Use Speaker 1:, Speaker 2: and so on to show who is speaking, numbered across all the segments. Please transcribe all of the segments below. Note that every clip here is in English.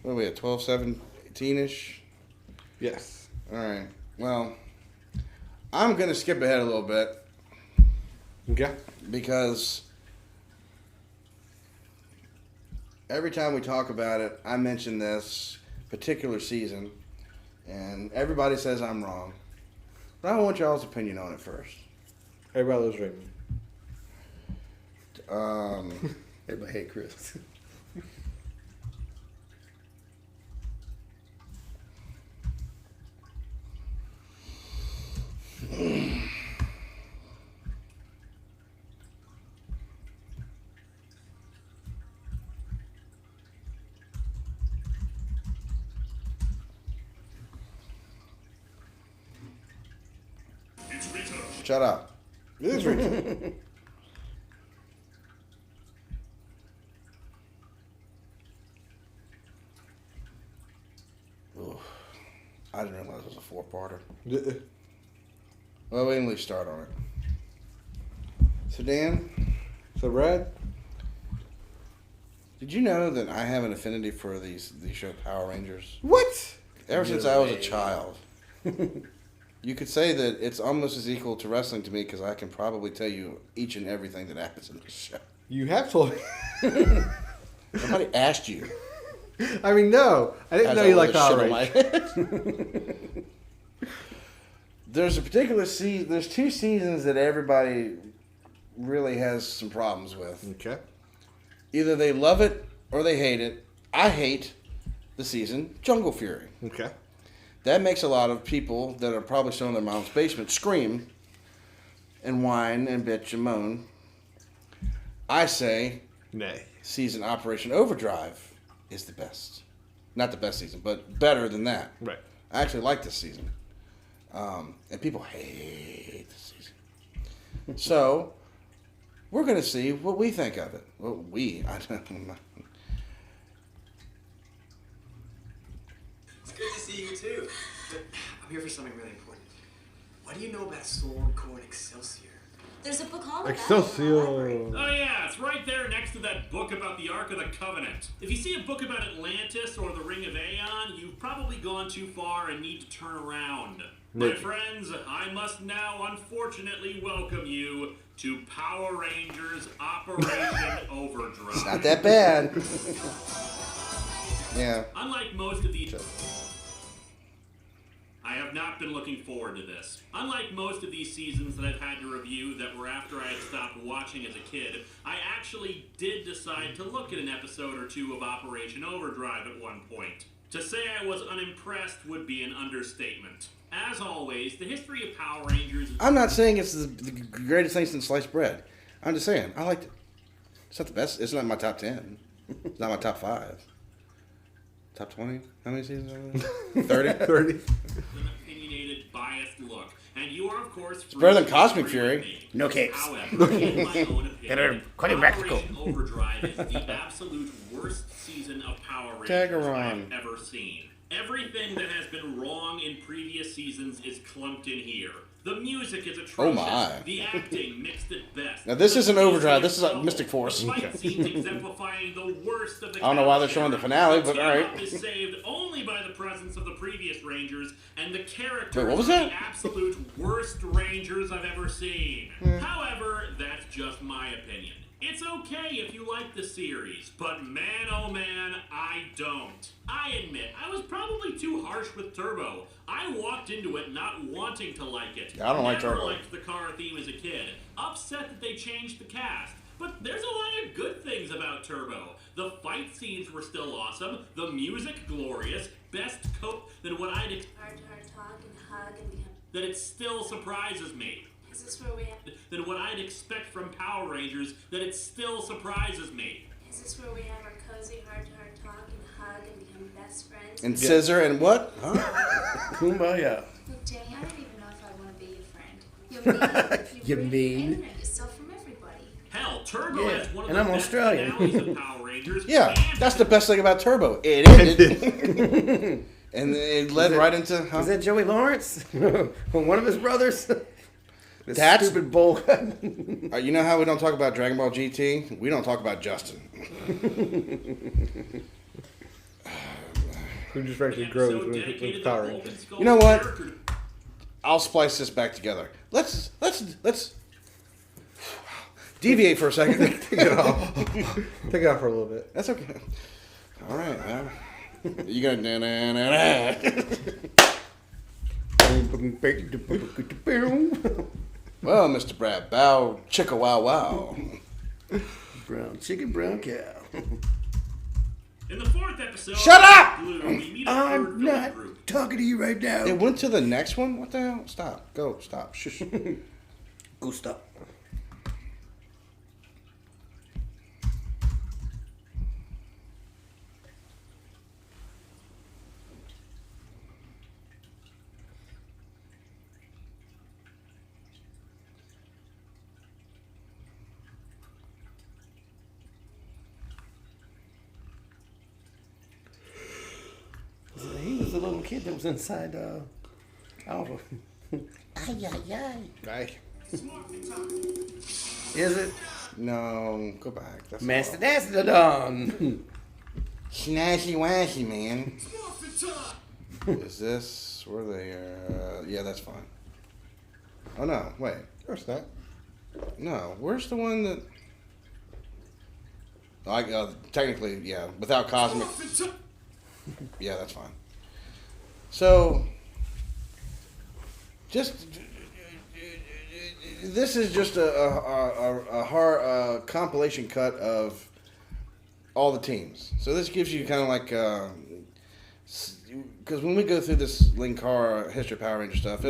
Speaker 1: What are we at, 12, 17-ish?
Speaker 2: Yes.
Speaker 1: All right. Well, I'm going to skip ahead a little bit.
Speaker 2: Okay.
Speaker 1: Because every time we talk about it, I mention this particular season, and everybody says I'm wrong. But I want y'all's opinion on it first.
Speaker 2: Everybody loves Raymond.
Speaker 3: Everybody hate Chris.
Speaker 1: Shut up.
Speaker 2: It is Rachel.
Speaker 1: I didn't realize it was a four-parter. Well, we didn't at least start on it. So, Dan,
Speaker 2: So, Brad?
Speaker 1: did you know that I have an affinity for these show Power Rangers?
Speaker 2: What?
Speaker 1: Ever since I was a child. You could say that it's almost as equal to wrestling to me because I can probably tell you each and everything that happens in this show.
Speaker 2: You have told me.
Speaker 1: Nobody asked you.
Speaker 2: I mean, no. I didn't know you like Power Rangers.
Speaker 1: There's a particular season. There's two seasons that everybody really has some problems with.
Speaker 2: Okay.
Speaker 1: Either they love it or they hate it. I hate the season Jungle Fury.
Speaker 2: Okay.
Speaker 1: That makes a lot of people that are probably still in their mom's basement scream and whine and bitch and moan. I say
Speaker 2: Nay.
Speaker 1: season Operation Overdrive is the best. Not the best season, but better than that.
Speaker 2: Right.
Speaker 1: I actually like this season. And people hate this season. So, we're going to see what we think of it. Well, I don't know.
Speaker 4: It's good to see you too. But I'm here for something really important. What do you know about Sword Court Excelsior?
Speaker 5: There's a book all about
Speaker 2: Excelsior.
Speaker 5: it in the library.
Speaker 6: Oh yeah, it's right there next to that book about the Ark of the Covenant. If you see a book about Atlantis or the Ring of Aeon, you've probably gone too far and need to turn around. My friends, I must now unfortunately welcome you to Power Rangers Operation Overdrive.
Speaker 1: It's not that bad. Yeah.
Speaker 6: Unlike most of these... I have not been looking forward to this. Unlike most of these seasons that I've had to review that were after I had stopped watching as a kid, I actually did decide to look at an episode or two of Operation Overdrive at one point. To say I was unimpressed would be an understatement. As always, the history of Power Rangers...
Speaker 1: I'm not saying it's the greatest thing since sliced bread. I'm just saying, I liked it. It's not the best. It's not my top 10. It's not my top 5. Top 20? How many seasons are there? 30?
Speaker 2: 30.
Speaker 6: An opinionated, biased look. And you are, of course... It's
Speaker 1: better than Cosmic Fury.
Speaker 3: No cakes.
Speaker 6: However, in my own opinion,
Speaker 3: They're quite impractical.
Speaker 6: Operation Overdrive is the absolute worst season of Power Rangers
Speaker 1: Tagaron.
Speaker 6: I've ever seen. Everything that has been wrong in previous seasons is clumped in here. The music is atrocious.
Speaker 1: Oh my.
Speaker 6: The acting mixed at best.
Speaker 1: Now this isn't Overdrive. This is
Speaker 6: like
Speaker 1: Mystic Force.
Speaker 6: The fight scenes exemplifying the worst of the
Speaker 1: I don't know why they're showing the finale, but all right.
Speaker 6: is saved only by the presence of the previous Rangers and the characters
Speaker 1: Wait, what was
Speaker 6: are
Speaker 1: that?
Speaker 6: the absolute worst Rangers I've ever seen. However, that's just my opinion. It's okay if you like the series, but man oh man, I don't. I admit, I was probably too harsh with Turbo. I walked into it not wanting to like it.
Speaker 1: Yeah, I don't like
Speaker 6: Never
Speaker 1: Turbo.
Speaker 6: liked the car theme as a kid. Upset that they changed the cast. But there's a lot of good things about Turbo. The fight scenes were still awesome. The music glorious. Best coat than what I'd
Speaker 5: Heart talk and hug and become...
Speaker 6: that it still surprises me.
Speaker 5: Is this where we have...
Speaker 6: Than what I'd expect from Power Rangers, that it still surprises me.
Speaker 5: Is this where we have our cozy heart-to-heart talk and hug and become best friends?
Speaker 1: And Scissor and what? Huh?
Speaker 3: Kumbaya.
Speaker 5: Look, Danny, I don't even know if I want to be your friend.
Speaker 3: You
Speaker 5: really
Speaker 3: mean?
Speaker 5: alienate yourself from everybody.
Speaker 6: Hell, Turbo
Speaker 3: Yeah,
Speaker 6: has one of
Speaker 3: and
Speaker 6: the
Speaker 3: I'm
Speaker 6: best
Speaker 3: Australian.
Speaker 6: finales of Power Rangers.
Speaker 1: Yeah,
Speaker 6: and
Speaker 1: that's the best thing about Turbo. It ended. And it led right into... Huh?
Speaker 3: Is that Joey Lawrence? One of his brothers? This
Speaker 1: That's-
Speaker 3: stupid bull.
Speaker 1: You know how we don't talk about Dragon Ball GT? We don't talk about Justin.
Speaker 2: Who just actually
Speaker 6: An
Speaker 2: grows
Speaker 6: episode
Speaker 2: with
Speaker 6: dedicated
Speaker 2: Power
Speaker 6: to
Speaker 2: Rangers.
Speaker 6: Vulcan Skull's
Speaker 1: You know what?
Speaker 6: character-
Speaker 1: I'll splice this back together. Let's deviate for a second.
Speaker 2: Take it off. Take it off for a little bit.
Speaker 1: That's okay. All right, man. You gonna na-na-na-na. Well, Mr. Brad, bow chicka wow wow.
Speaker 3: Brown chicken, brown cow.
Speaker 6: In the 4th episode,
Speaker 1: Shut up!
Speaker 6: Blue, we meet a
Speaker 3: I'm
Speaker 6: third
Speaker 3: not
Speaker 6: group.
Speaker 3: talking to you right now.
Speaker 1: It went to the next one? What the hell? Stop. Go. Stop. Shush.
Speaker 3: Go stop. He was the little kid that was inside Alpha. Ay, ay, ay.
Speaker 1: Right.
Speaker 3: Is it?
Speaker 1: No, go back. That's
Speaker 3: Master Dastardon.
Speaker 1: Snazzy washy, man. Is this where they yeah, that's fine. Oh no, wait.
Speaker 2: No, it's not.
Speaker 1: No, where's the one that technically, yeah, without Cosmic. Yeah, that's fine. So, this is just a hard compilation cut of all the teams. So this gives you kind of like, because when we go through this Linkara History of Power Ranger stuff,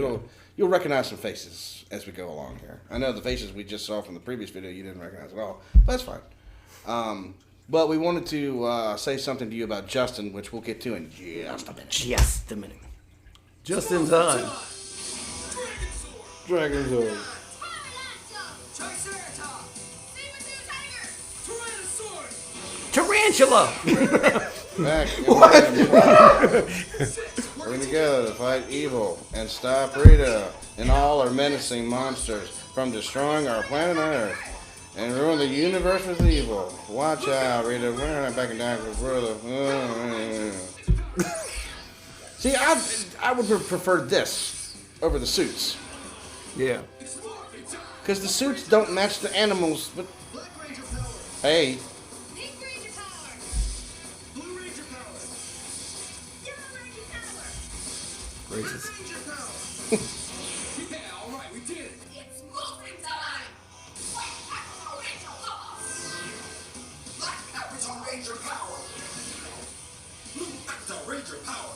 Speaker 1: you'll recognize some faces as we go along here. I know the faces we just saw from the previous video you didn't recognize at all, but that's fine. But we wanted to say something to you about Justin, which we'll get to in just a minute.
Speaker 3: Just a minute. Just in time.
Speaker 2: Dragon Zord.
Speaker 3: Tarantula!
Speaker 1: Back in we're going to go to fight evil and stop Rita and all our menacing monsters from destroying our planet Earth and ruin the universe with evil. Watch out, Rita. We're not backing down because we're the... See, I would prefer this over the suits.
Speaker 3: Yeah.
Speaker 1: Because the suits don't match the animals, but... Hey.
Speaker 5: Pink Ranger power.
Speaker 4: Blue Ranger power.
Speaker 5: Yellow Ranger power.
Speaker 3: Racist.
Speaker 4: Ranger power. Yeah, all right, we did it.
Speaker 5: It's Morphin time.
Speaker 4: Black Avatar Ranger power. Blue Avatar Ranger power.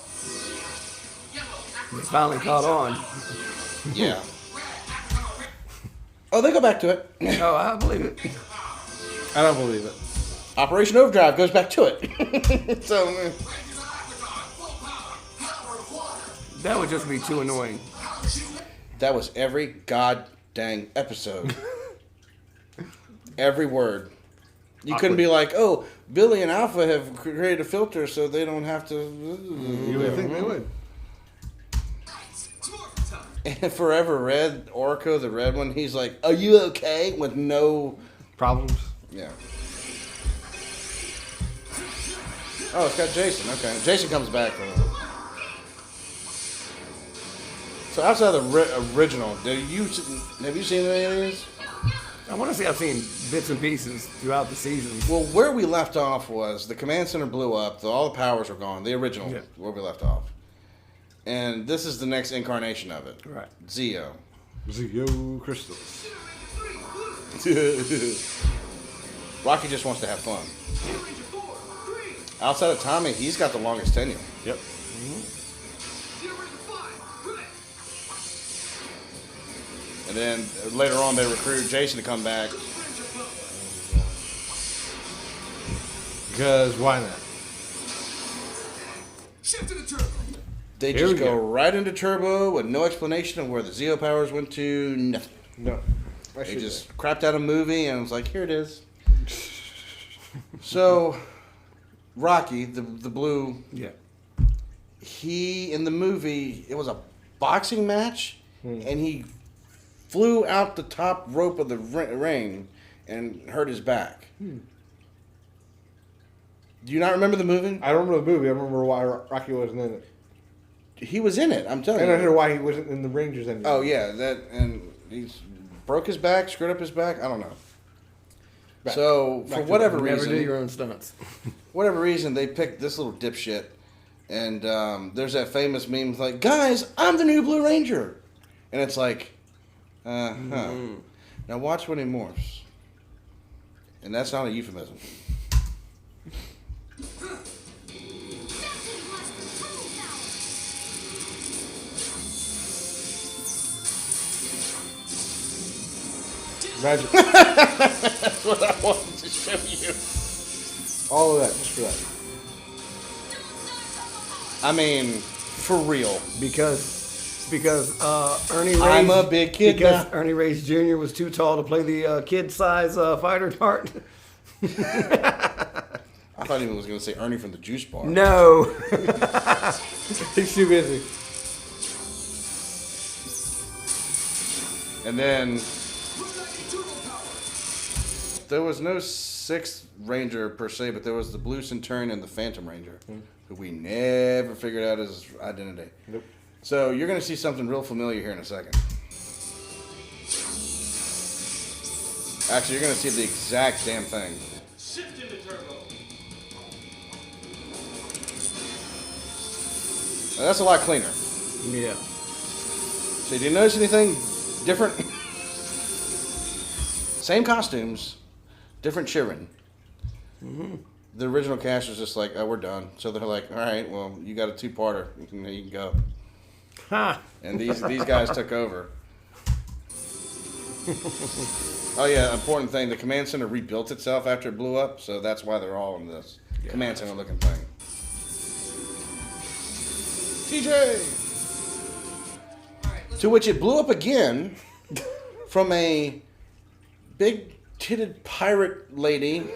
Speaker 3: It's finally caught on.
Speaker 1: Yeah. Oh, they go back to it.
Speaker 3: Oh, I believe it.
Speaker 2: I don't believe it.
Speaker 1: Operation Overdrive goes back to it. So,
Speaker 3: That would just be too annoying.
Speaker 1: that was every god dang episode. Every word. You couldn't be like, oh, Billy and Alpha have created a filter so they don't have to...
Speaker 2: You would think they would.
Speaker 1: And Forever Red, Orko, the red one, he's like, are you okay? With no...
Speaker 2: Problems?
Speaker 1: Yeah. Oh, it's got Jason. Okay. Jason comes back. So outside of the original, have you seen any of these?
Speaker 3: I want to say I've seen bits and pieces throughout the seasons.
Speaker 1: Well, where we left off was the command center blew up. All the powers were gone. The original,
Speaker 3: Yeah.
Speaker 1: where we left off. And this is the next incarnation of it.
Speaker 3: Right.
Speaker 1: Zeo.
Speaker 2: Zeo Crystals.
Speaker 1: Rocky just wants to have fun. Outside of Tommy, he's got the longest tenure.
Speaker 2: Yep.
Speaker 1: And then later on, they recruit Jason to come back.
Speaker 2: Because why not?
Speaker 4: Shift to the turbo.
Speaker 1: They
Speaker 2: Here
Speaker 1: just
Speaker 2: we
Speaker 1: go
Speaker 2: go.
Speaker 1: right into Turbo with no explanation of where the Zeo powers went to. Nothing.
Speaker 2: No.
Speaker 1: They just crapped out a movie and was like, here it is. So, Rocky, the blue,
Speaker 3: Yeah.
Speaker 1: he, in the movie, it was a boxing match, and he flew out the top rope of the ring and hurt his back. Do you not remember the movie?
Speaker 2: I don't remember the movie. I remember why Rocky wasn't in it.
Speaker 1: He was in it. I'm telling
Speaker 2: I
Speaker 1: you.
Speaker 2: don't know why he wasn't in the Rangers anymore.
Speaker 1: Oh yeah, and he's broke his back, screwed up his back. I don't know. So for whatever reason,
Speaker 3: never do your own stunts.
Speaker 1: Whatever reason, they picked this little dipshit, and there's that famous meme like, "Guys, I'm the new Blue Ranger," and it's like, Now watch when he morphs, and that's not a euphemism.
Speaker 2: Magic.
Speaker 1: That's what I wanted to show you.
Speaker 2: All of that, just for that.
Speaker 1: I mean, for real.
Speaker 3: Because Ernie Reyes...
Speaker 1: I'm a big kid
Speaker 3: Because
Speaker 1: now.
Speaker 3: Ernie Reyes Jr. was too tall to play the kid-size fighter part.
Speaker 1: I thought he was going to say Ernie from the Juice Bar.
Speaker 3: No.
Speaker 2: He's too busy.
Speaker 1: And then there was no sixth Ranger per se, but there was the Blue Centurion and the Phantom Ranger, who we never figured out his identity.
Speaker 2: Nope.
Speaker 1: So you're going to see something real familiar here in a second. Actually, you're going to see the exact damn thing.
Speaker 4: Shift into turbo.
Speaker 1: Now, that's a lot cleaner.
Speaker 3: Yeah.
Speaker 1: So did you notice anything different? Same costumes, different cheering. The original cast was just like, oh, we're done. So they're like, all right, well, you got a two-parter. You can go.
Speaker 3: Ha.
Speaker 1: And these guys took over. Oh, yeah, important thing. The command center rebuilt itself after it blew up, so that's why they're all in this command center looking thing. TJ! To which it blew up again from a big-titted pirate lady.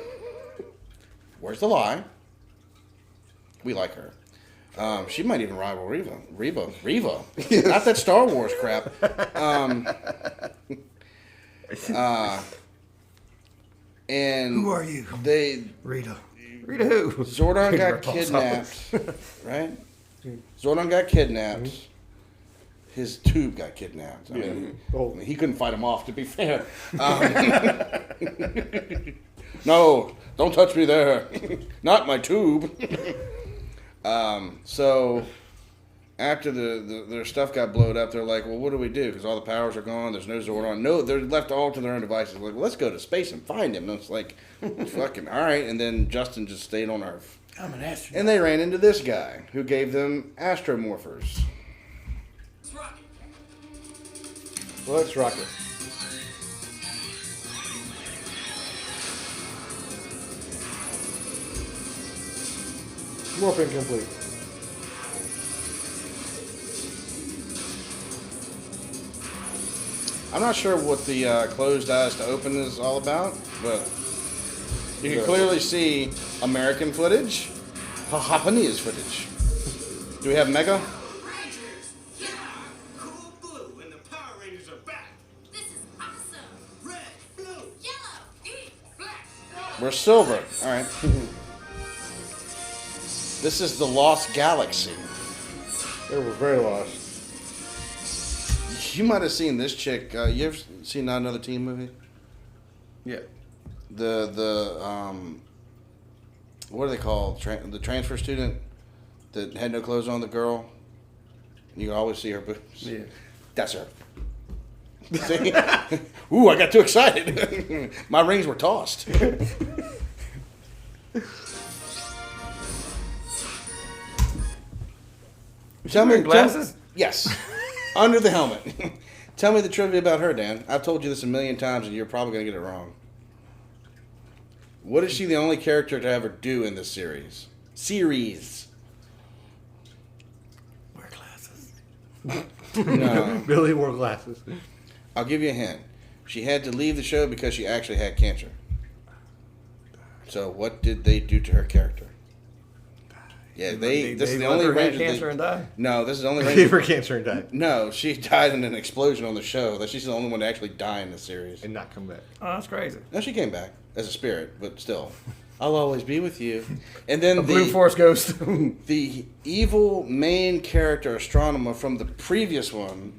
Speaker 1: Where's the lie? We like her. She might even rival Reva. Not that Star Wars crap. And
Speaker 3: Who are you?
Speaker 1: They
Speaker 3: Rita. Rita who?
Speaker 1: Zordon got
Speaker 3: Rip-offs.
Speaker 1: kidnapped, right? Zordon got kidnapped. His tube got kidnapped. I mean, he couldn't fight him off, to be fair. No, don't touch me there. Not my tube. So after their stuff got blown up, they're like, well, what do we do? Because all the powers are gone. There's no Zordon. No, they're left all to their own devices. Like, well, let's go to space and find him. And it's like, fucking, all right. And then Justin just stayed on Earth.
Speaker 3: I'm an astronaut.
Speaker 1: And they ran into this guy who gave them astromorphers.
Speaker 4: Let's rock it.
Speaker 2: Well, let's rock it. Morphin complete.
Speaker 1: I'm not sure what the closed eyes to open is all about, but you can clearly see American footage, Japanese footage. Do we have Mega?
Speaker 4: Rangers! Yeah! Cool blue and the Power Rangers are back!
Speaker 5: This is awesome.
Speaker 4: Red, blue,
Speaker 5: Yellow, green,
Speaker 4: black!
Speaker 1: We're silver. All right. This is the Lost Galaxy.
Speaker 2: They were very lost.
Speaker 1: You might have seen this chick. You ever seen Not Another Teen movie?
Speaker 3: Yeah.
Speaker 1: The what are they called? The transfer student that had no clothes on. The girl. You can always see her boobs.
Speaker 3: Yeah.
Speaker 1: That's her. See? Ooh, I got too excited. My rings were tossed. Tell me,
Speaker 3: glasses?
Speaker 1: Yes. Under the helmet. Tell me the trivia about her, Dan. I've told you this a million times, and you're probably going to get it wrong. What is she the only character to ever do in this series?
Speaker 3: Wear glasses.
Speaker 1: No.
Speaker 2: Billy wore glasses.
Speaker 1: I'll give you a hint. She had to leave the show because she actually had cancer. So what did they do to her character? Yeah, this is the only Ranger.
Speaker 3: Cancer and die.
Speaker 1: No, this is the only
Speaker 2: Gave her
Speaker 1: Ranger.
Speaker 2: cancer and died.
Speaker 1: No, she died in an explosion on the show. She's the only one to actually die in the series.
Speaker 2: And not come back.
Speaker 3: Oh, that's crazy.
Speaker 1: No, she came back as a spirit, but still. I'll always be with you. And then
Speaker 3: Blue Force Ghost.
Speaker 1: the evil main character astronomer from the previous one,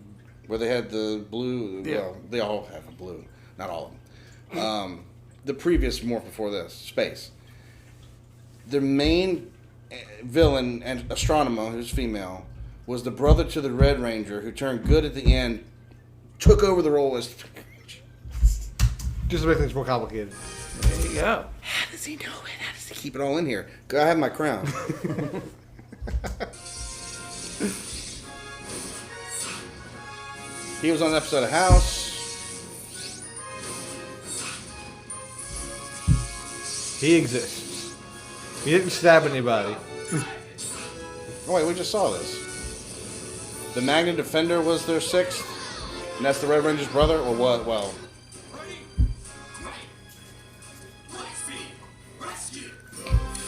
Speaker 1: where they had the blue.
Speaker 3: Yeah.
Speaker 1: Well, they all have a blue, not all of them. The previous morph before this, space. The main villain and astronomer, who's female, was the brother to the Red Ranger, who turned good at the end, took over the role as.
Speaker 2: Just to make things more complicated.
Speaker 3: There you go.
Speaker 1: How does he know it? How does he keep it all in here? I have my crown. He was on an episode of House.
Speaker 2: He exists. He didn't stab anybody.
Speaker 1: Oh wait, we just saw this. The Magna Defender was their 6th, and that's the Red Ranger's brother, or what? Well,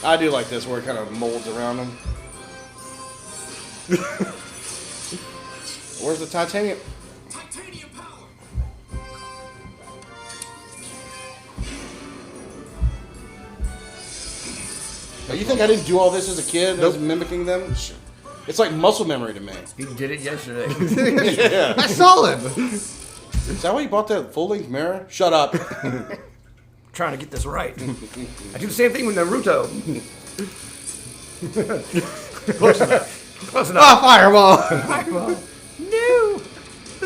Speaker 1: I do like this where it kind of molds around them. Where's the titanium?
Speaker 4: Titanium power.
Speaker 1: Oh, you think I didn't do all this as a kid? I was mimicking them? It's like muscle memory to me.
Speaker 3: He did it yesterday.
Speaker 1: Yeah.
Speaker 2: I saw him.
Speaker 1: Is that why you bought that full-length mirror? Shut up.
Speaker 3: Trying to get this right. I do the same thing with Naruto. Close enough. Close enough.
Speaker 2: Ah, fireball.
Speaker 3: Fireball. No.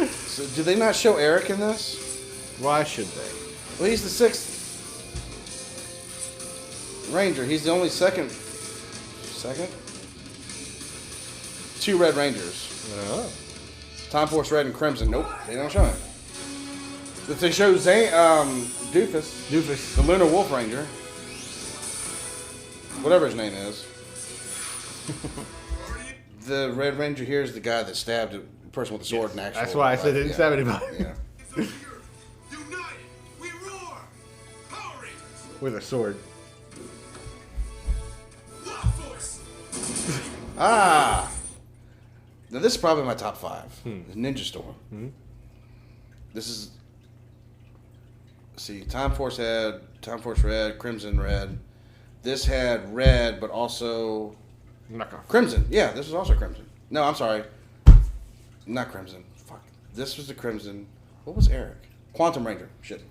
Speaker 1: So, do they not show Eric in this?
Speaker 2: Why should they?
Speaker 1: Well, he's the 6th Ranger. He's the only second? 2 Red Rangers.
Speaker 2: Oh.
Speaker 1: Time Force Red and Crimson. Nope, they don't show him. But they show Doofus, the Lunar Wolf Ranger. Whatever his name is. The Red Ranger here is the guy that stabbed a person with a sword in actual.
Speaker 2: That's why I said they didn't stab anybody.
Speaker 1: Yeah.
Speaker 4: United, we roar. Power Rangers.
Speaker 2: With a sword.
Speaker 4: Lock Force.
Speaker 1: Ah! Now this is probably my top 5. Ninja Storm. This is... See, Time Force had Time Force Red, Crimson Red. This had Red, but also...
Speaker 2: Knockoff.
Speaker 1: Crimson. Yeah, this was also Crimson. No, I'm sorry. Not Crimson. Fuck. This was the Crimson. What was Eric? Quantum Ranger. Shit.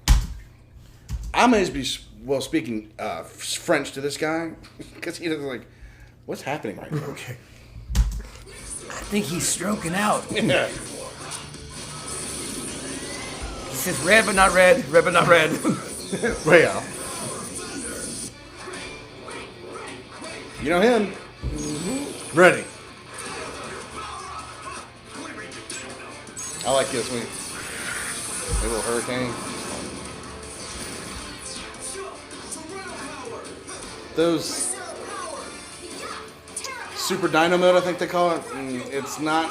Speaker 1: I may as be speaking French to this guy because he doesn't like. What's happening right now?
Speaker 3: Okay. I think he's stroking out.
Speaker 1: Yeah.
Speaker 3: He says red but not red, red but not red.
Speaker 2: Way out.
Speaker 1: You know him.
Speaker 2: Ready.
Speaker 1: I like this one. A little hurricane. Those Super Dino mode, I think they call it. It's not.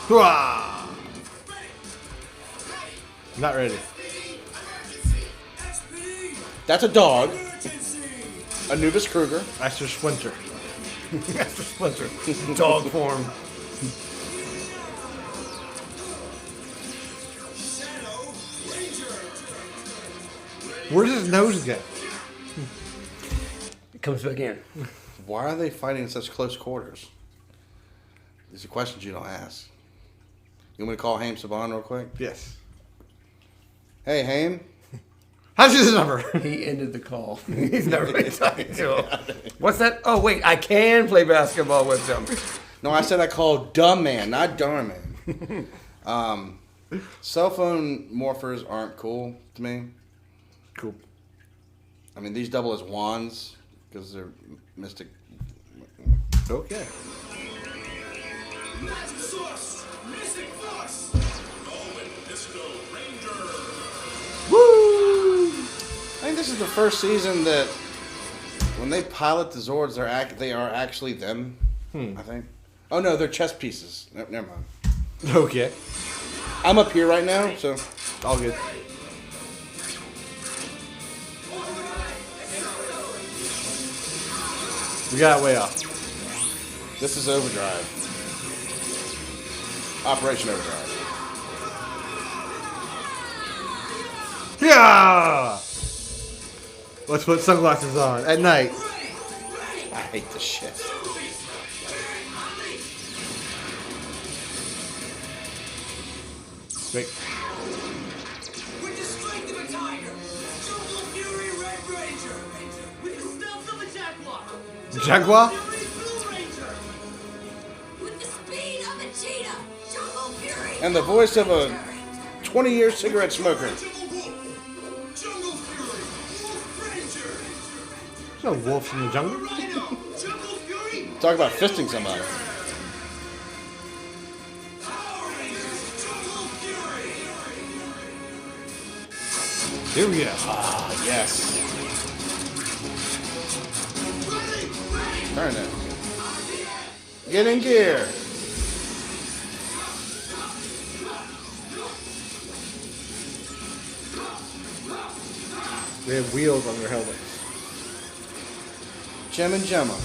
Speaker 2: Hooah! Not ready.
Speaker 1: That's a dog. Anubis Kruger.
Speaker 2: Master Splinter.
Speaker 3: Master Splinter. Dog form.
Speaker 2: Where's his nose go?
Speaker 3: It comes back in.
Speaker 1: Why are they fighting in such close quarters? These are questions you don't ask. You want me to call Haim Saban real quick?
Speaker 2: Yes.
Speaker 1: Hey, Haim.
Speaker 2: How's his number?
Speaker 3: He ended the call. He's never been talking to him. What's that? Oh, wait. I can play basketball with them.
Speaker 1: No, I said I called Dumb Man, not Darn Man. Cell phone morphers aren't cool to me.
Speaker 2: Cool.
Speaker 1: I mean, these double as wands because they're mystic.
Speaker 2: Okay.
Speaker 4: Magic Source. Mystic Force.
Speaker 1: Woo! I think this is the first season that when they pilot the Zords, they are actually them. I think. Oh no, they're chess pieces. Never mind.
Speaker 2: Okay.
Speaker 1: I'm up here right now, so
Speaker 2: All good. We got way off.
Speaker 1: this is Overdrive. Operation Overdrive.
Speaker 2: Yeah! Let's put sunglasses on at night.
Speaker 1: I hate this shit.
Speaker 2: Wait.
Speaker 4: With the strength of a tiger, Jungle Fury Red Ranger. With the stealth of a jaguar,
Speaker 2: Jaguar?
Speaker 4: Fury Blue Ranger.
Speaker 5: With the speed of a cheetah, Jungle Fury.
Speaker 1: And the voice of a 20-year cigarette smoker.
Speaker 4: Jungle Fury Wolf Ranger.
Speaker 2: There's no wolves in the jungle.
Speaker 4: Rhino, Jungle Fury.
Speaker 1: Talk about fisting somebody.
Speaker 4: Power Rangers, Jungle Fury.
Speaker 2: Here we go.
Speaker 1: Yes. Turn it. Get in gear.
Speaker 2: They have wheels on their helmets.
Speaker 1: Gem and Gemma.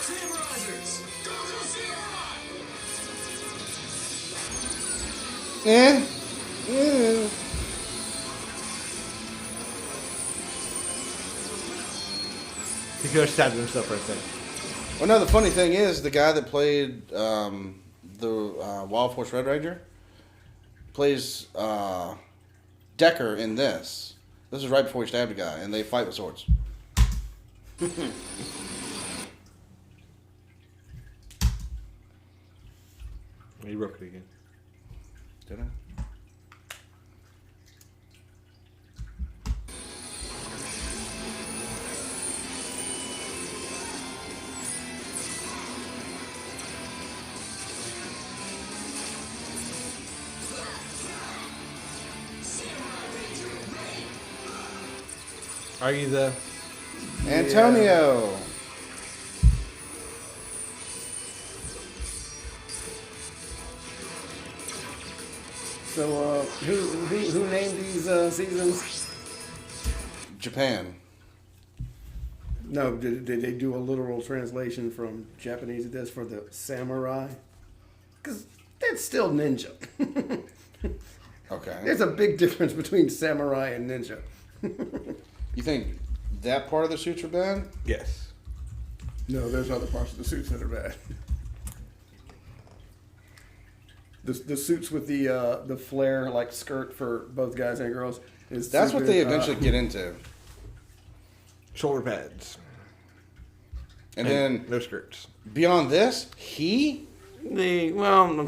Speaker 4: Sam Rogers, Jungle Samurai.
Speaker 2: He could have stabbed himself right there.
Speaker 1: Well, no, the funny thing is, the guy that played the Wild Force Red Ranger plays Decker in this. This is right before he stabbed a guy, and they fight with swords.
Speaker 2: He broke it again.
Speaker 1: Did I?
Speaker 2: Are you the...
Speaker 1: Antonio.
Speaker 3: So, who named these seasons?
Speaker 1: Japan.
Speaker 3: No, did they do a literal translation from Japanese to this for the samurai? Because that's still ninja.
Speaker 1: Okay.
Speaker 3: There's a big difference between samurai and ninja.
Speaker 1: You think that part of the suits are bad?
Speaker 2: Yes.
Speaker 3: No, there's other parts of the suits that are bad. The suits with the flare like skirt for both guys and girls is
Speaker 1: That's what
Speaker 3: stupid.
Speaker 1: they eventually get into.
Speaker 2: Shoulder pads.
Speaker 1: And then
Speaker 2: no skirts.
Speaker 1: beyond this,
Speaker 3: I'm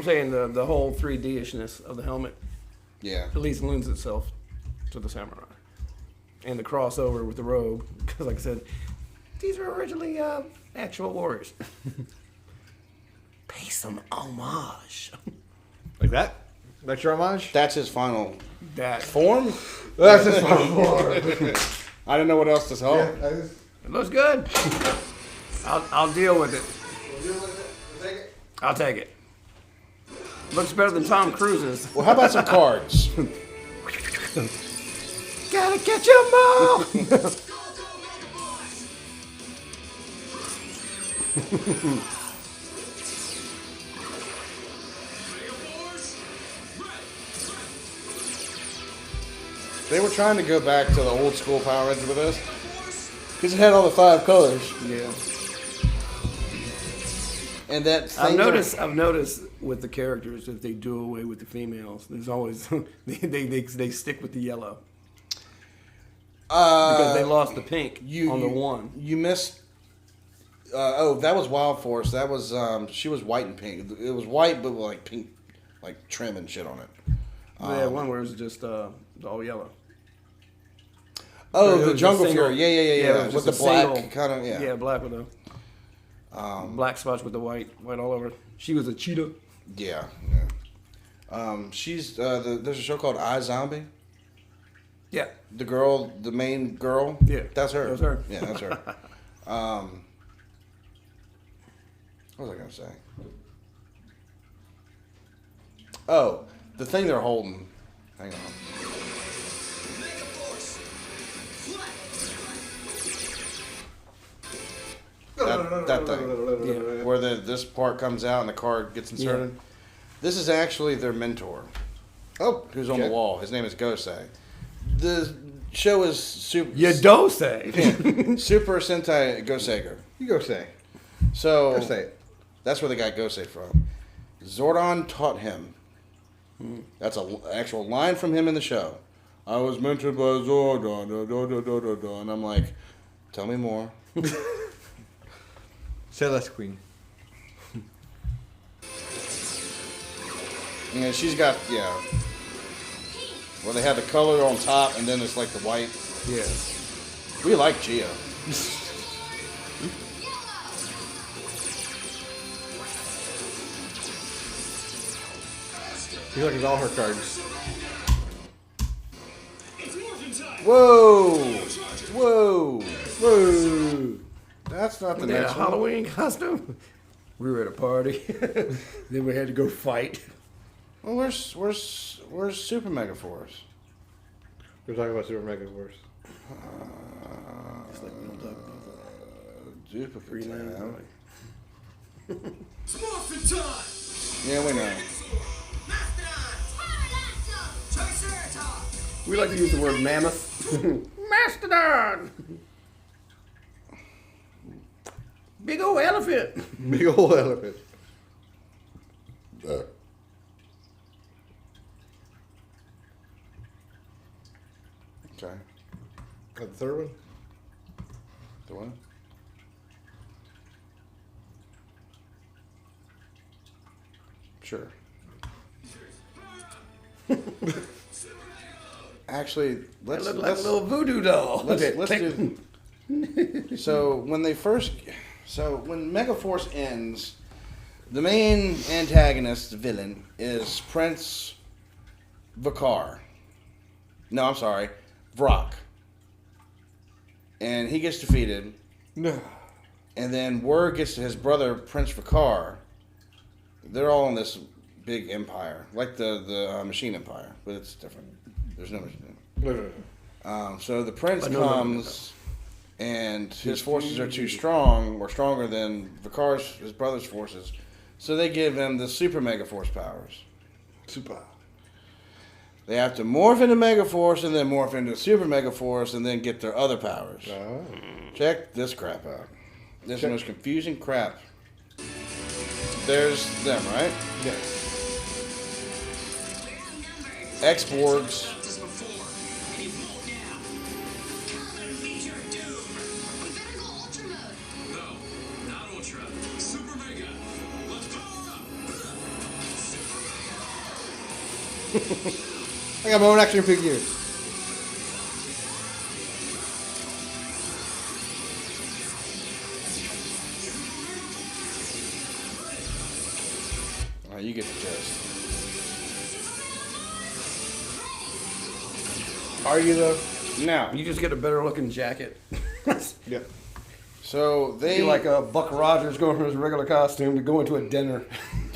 Speaker 3: saying the whole 3D-ishness of the helmet
Speaker 1: yeah.
Speaker 3: at least lends itself to the samurai. And the crossover with the robe, because like I said, these were originally actual warriors. Pay some homage.
Speaker 2: Like that? That's your homage?
Speaker 1: That's his final
Speaker 3: That
Speaker 1: form?
Speaker 2: That's his form.
Speaker 1: I didn't know what else to tell.
Speaker 3: it looks good. I'll deal with it. I'll take it. Looks better than Tom Cruise's.
Speaker 1: Well, how about some cards?
Speaker 3: Gotta catch 'em all.
Speaker 1: They were trying to go back to the old school Power Rangers with this. Because it had all the 5 colors.
Speaker 3: Yeah.
Speaker 1: And that
Speaker 3: I've noticed with the characters, if they do away with the females, there's always they stick with the yellow because they lost the pink on the one.
Speaker 1: You missed. That was Wild Force. That was she was white and pink. It was white but with like pink, like trim and shit on it.
Speaker 3: Yeah, one where it's just all yellow.
Speaker 1: Oh,
Speaker 3: It
Speaker 1: the
Speaker 3: was
Speaker 1: Jungle
Speaker 3: a single-
Speaker 1: Fury. Yeah.
Speaker 3: it was
Speaker 1: With the
Speaker 3: just a
Speaker 1: black
Speaker 3: single-
Speaker 1: kind of
Speaker 3: Yeah, black with the black spots with the white all over. She was a cheetah.
Speaker 1: Yeah. She's there's a show called iZombie.
Speaker 3: Yeah.
Speaker 1: The girl, the main girl.
Speaker 3: Yeah.
Speaker 1: That's her.
Speaker 3: That was her.
Speaker 1: Yeah, that's her. What was I gonna say? Oh, the thing they're holding. Hang on. That thing.
Speaker 3: Yeah.
Speaker 1: Where this part comes out and the card gets inserted. This is actually their mentor.
Speaker 2: Oh,
Speaker 1: Who's on the wall. His name is Gosei. The show is Super...
Speaker 3: You don't say.
Speaker 1: Super Sentai Goseiger.
Speaker 2: you go say.
Speaker 1: So...
Speaker 2: Go say it.
Speaker 1: That's where they got Gosei from. Zordon taught him. That's an actual line from him in the show. I was mentored by Zordon. And I'm like, tell me more.
Speaker 2: Say less, Queen.
Speaker 1: Yeah, she's got, well, they have the color on top, and then it's like the white.
Speaker 3: Yeah.
Speaker 1: We like Gia.
Speaker 2: He like all her cards.
Speaker 1: Whoa! Whoa!
Speaker 3: Whoa.
Speaker 1: That's not the
Speaker 3: They had a
Speaker 1: next one.
Speaker 3: Halloween costume. We were at a party. Then we had to go fight.
Speaker 1: Well, where's Super Mega Force?
Speaker 2: We're talking about Super Mega Force.
Speaker 3: It's like we don't talk about
Speaker 1: Duplicate
Speaker 3: Green
Speaker 1: tab.
Speaker 3: Lantern.
Speaker 4: It's Morphin time!
Speaker 1: Yeah, we know.
Speaker 4: Mastodon! Triceratops!
Speaker 3: We like to use the word mammoth. Mastodon! Big old elephant.
Speaker 2: Big old elephant.
Speaker 1: Okay.
Speaker 2: Got the third one?
Speaker 1: The one? Sure. Actually, let's
Speaker 3: Look like a little voodoo doll.
Speaker 1: let's
Speaker 3: Take-
Speaker 1: do. So when Megaforce ends, the main antagonist, the villain, is Prince Vakar. No, I'm sorry, Vrock. And he gets defeated.
Speaker 2: No.
Speaker 1: And then word gets to his brother, Prince Vakar. They're all in this big empire, like the Machine Empire, but it's different. There's no machine. So the prince comes, and his forces are too strong, or stronger than his brother's forces. So they give him the Super Mega Force powers.
Speaker 2: Super.
Speaker 1: They have to morph into Mega Force, and then morph into Super Mega Force, and then get their other powers.
Speaker 2: Oh.
Speaker 1: Check this crap out. This is the most confusing crap. There's them, right?
Speaker 2: Yes.
Speaker 1: X-Borgs.
Speaker 2: I got my own action figure.
Speaker 1: You get the gist.
Speaker 2: Are you though?
Speaker 1: Now,
Speaker 3: You just get a better looking jacket.
Speaker 2: Yeah.
Speaker 1: so they
Speaker 3: Be like Buck Rogers going from his regular costume to go into a dinner.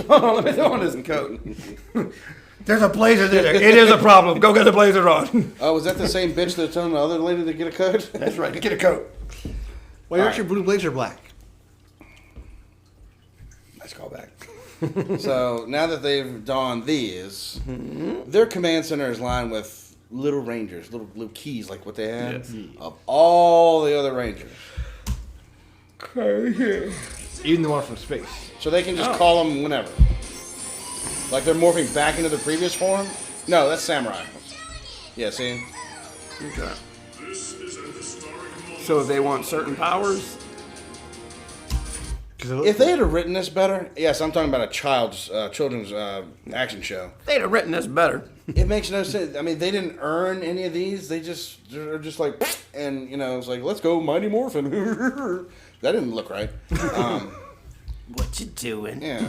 Speaker 3: Oh, let me throw on his coat. There's a blazer there. It is a problem. Go get the blazer on.
Speaker 1: Oh, was that the same bitch that told the other lady to get a coat?
Speaker 3: That's right. Get a coat.
Speaker 2: Well, you're actually blue blazer black.
Speaker 3: Nice callback.
Speaker 1: So now that they've donned these, their command center is lined with little rangers, little keys like what they have of all the other rangers.
Speaker 2: Even the one from space.
Speaker 1: So they can just call them whenever. Like they're morphing back into their previous form. No, that's samurai. Yeah, see?
Speaker 3: Okay. So they want certain powers?
Speaker 1: If they had written this better, yes, I'm talking about a children's action show.
Speaker 3: They'd have written this better.
Speaker 1: It makes no sense. I mean, they didn't earn any of these. They're just like, and it's like, let's go, Mighty Morphin. That didn't look right.
Speaker 3: What you doing?
Speaker 1: Yeah.